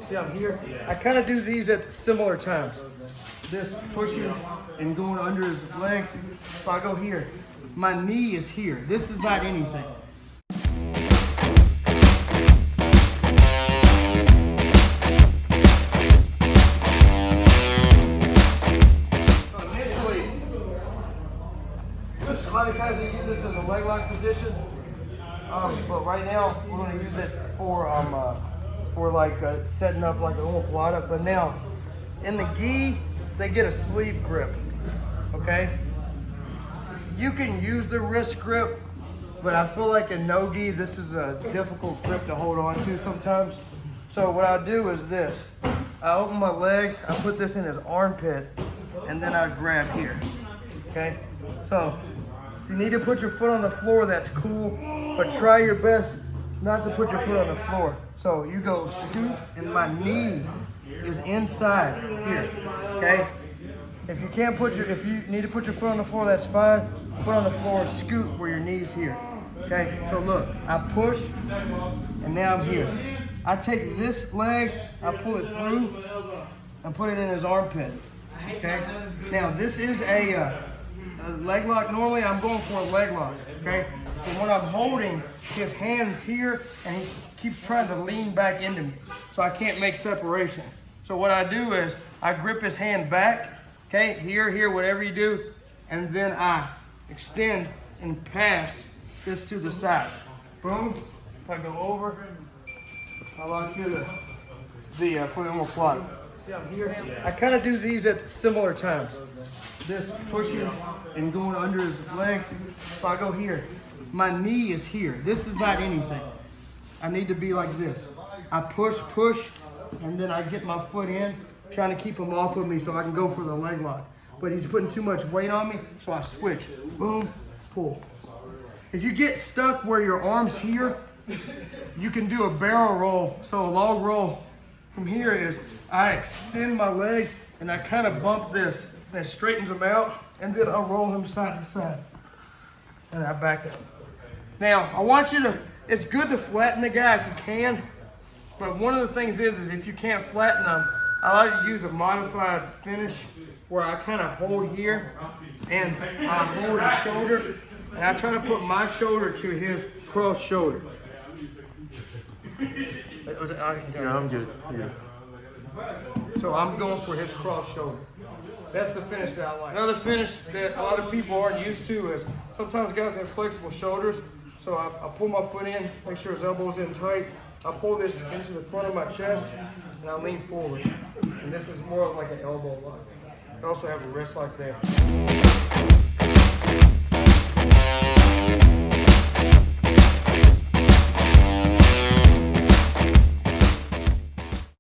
See, I'm here. I kind of do these at similar times. This pushing and going under his leg. If I go here, my knee is here. This is not anything. So initially, a lot of guys use this as a leg lock position. But right now we're going to use it for like setting up like an Omoplata. But now in the gi, they get a sleeve grip. Okay, you can use the wrist grip, but I feel like in no gi this is a difficult grip to hold on to sometimes. So what I do is this: I open my legs, I put this in his armpit, and then I grab here. Okay, so if you need to put your foot on the floor, that's cool, but try your best not to put your foot on the floor. So you go scoot, and my knee is inside here, okay? If you can't if you need to put your foot on the floor, that's fine. Foot on the floor, scoot where your knee's here, okay? So look, I push, and now I'm here. I take this leg, I pull it through, and put it in his armpit, okay? Now this is a leg lock. Normally I'm going for a leg lock, okay? But when I'm holding, his hand's here and he keeps trying to lean back into me, so I can't make separation. So what I do is I grip his hand back, okay, here, whatever you do, and then I extend and pass this to the side. Boom. If I go over, I lock here for the Omoplata. See, I'm here. I kind of do these at similar times. This pushing and going under his leg. If I go here, my knee is here. This is not anything. I need to be like this. I push, and then I get my foot in, trying to keep him off of me so I can go for the leg lock. But he's putting too much weight on me, so I switch. Boom, pull. If you get stuck where your arm's here, you can do a barrel roll. So a log roll from here is I extend my legs and I kind of bump this. And it straightens him out, and then I'll roll him side to side. And I back up. Now, I want you to, it's good to flatten the guy if you can, but one of the things is if you can't flatten them, I like to use a modified finish where I kind of hold here, and I hold his shoulder, and I try to put my shoulder to his cross shoulder. Yeah, I'm good. Yeah. So I'm going for his cross shoulder. That's the finish that I like. Another finish that a lot of people aren't used to is sometimes guys have flexible shoulders. So I pull my foot in, make sure his elbow's in tight. I pull this into the front of my chest and I lean forward. And this is more of like an elbow lock. I also have a wrist lock there.